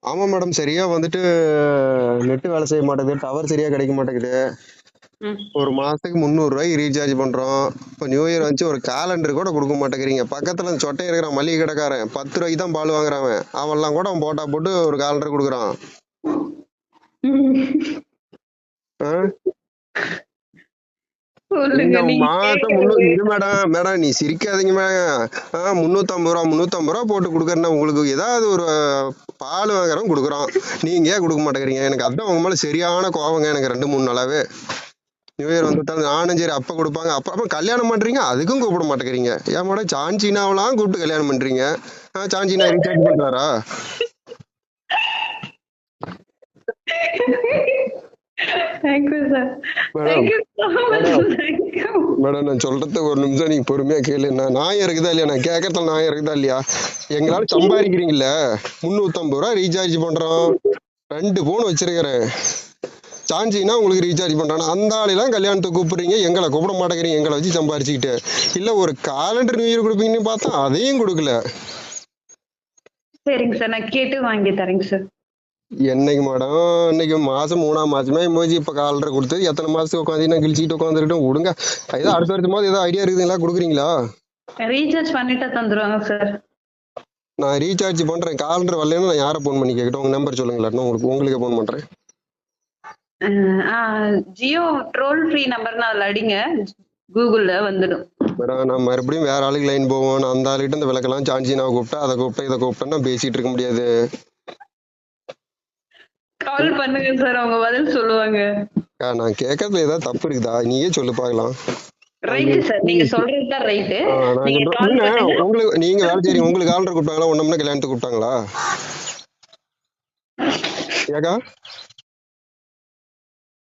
ஆமா மேடம், சரியா வந்துட்டு நெட் வேலை செய்ய மாட்டேங்குது, டவர் சரியா கிடைக்க மாட்டேங்குது. ம். ஒரு மாசத்துக்கு 300 ரூபாய்க்கு ரீசார்ஜ் பண்றோம். இப்ப நியூ இயர் வந்துச்சு, ஒரு காலண்டர் கூட கொடுக்க மாட்டேங்கிறீங்க. பக்கத்துல அந்த சொட்டை இருக்கிறான் மளிகை கடைக்காரன், 10 ரூபாய்க்கு தான் பால் வாங்குறான். அவன்லாம் கூட அவன் போட்டா போட்டு ஒரு காலண்டர் கொடுக்குறான். ஆ? சொல்லுங்க நீங்க நீங்க மாசம் கேக்குறது. இரு மேடம், மேடம் நீ சிரிக்காதீங்க மேடம். 350 ரூபா போட்டு கொடுக்கறேன்னா உங்களுக்கு ஏதாவது ஒரு பால் வாங்குறோம் கொடுக்குறோம், நீங்க ஏன் கொடுக்க மாட்டேங்கிறீங்க? எனக்கு அதான் உங்க மேல சரியான கோவங்க எனக்கு 2-3 நாளாவே. நியூ இயர் வந்துட்டா நானும் சரி அப்ப கொடுப்பாங்க, அப்ப கல்யாணம் பண்றீங்க அதுக்கும் கூப்பிட மாட்டேங்கிறீங்க. ஏன் மேடம் சான்சினாவெல்லாம் கூப்பிட்டு கல்யாணம் பண்றீங்க? சான்சினா ரீசார்ஜ் பண்றாரா? Thank you sir. Madam thank you so much. Madam thank you. Madam நான் சொல்றது ஒரு நிமிஷம் நீங்க பொறுமையா கேளு. நான் நியாயம் இருக்குதா இல்லையா? நான் கேட்கறதுல நியாயம் இருக்குதா இல்லையா? எங்களால சம்பாதிக்கிறீங்கல்ல, 350 ரூபா ரீசார்ஜ் பண்றோம், 2 போன் வச்சிருக்கிறேன். சாஞ்சினா உங்களுக்கு ரீசார்ஜ் பண்றானா? அந்த ஆளெல்லாம் கல்யாணத்துக்கு கூப்பிடுறீங்க, எங்களை கூப்பிட மாட்டேங்கிறீங்க. எங்களை வச்சு சம்பாரிச்சுக்கிட்டு இல்ல ஒரு காலண்டர் நியூ இயர் கொடுப்பீங்கன்னு பார்த்தா அதையும் கொடுக்கல. சரிங்க சார், நான் கேட்டு வாங்கி தரேங்க சார். என்னைக்கு மேடம், இன்னைக்கு மாசம் 3ஆம் மாசமே போச்சு. இப்ப காலண்டர் கொடுத்தது எத்தனை மாசத்துக்கு உட்காந்து நான் கிழிச்சிட்டு உட்காந்துருக்கட்டும் விடுங்க. ஏதோ அடுத்த வருஷம் போது ஏதோ ஐடியா இருக்குதுங்களா, கொடுக்குறீங்களா? ரீசார்ஜ் பண்ணிட்டா தந்துருவாங்க சார். நான் ரீசார்ஜ் பண்றேன், காலண்டர் வரலன்னா நான் யாரை போன் பண்ணி கேட்கட்டும்? உங்க நம்பர் சொல்லுங்களா, உங்களுக்கு போன் பண்றேன். ஜியோ ட்ரோல் ஃப்ரீ நம்பர்னு அதில் அடிங்க, கூகுள்ல வந்துடும். மேடம் நான் மறுபடியும் வேற ஆளுக்கு லைன் போவோம். நான் அந்த ஆளுகிட்ட இந்த விளக்கெல்லாம் சாஞ்சினாவை கூப்பிட்டா அதை கூப்பிட்டா இதை கூப்பிட்டா பேசிட்டு இருக்க முடியாது. கால் பண்ணுங்க சார், அவங்க பதில் சொல்லுவாங்க. நான் கேட்கறதுல ஏதாவது தப்பு இருக்குதா? நீயே சொல்லு பார்க்கலாம். ரைட்டு சார், நீங்க சொல்றது தான் ரைட்டு. நீங்க கால் பண்ணுங்க. உங்களுக்கு நீங்க வேலை செய்றீங்க, உங்களுக்கு காலண்டர் கூப்பிட்டாங்களா? ஒன்னம்னா கல்யாணத்துக்கு கூப்பிட்டாங்களா? ஏக்கா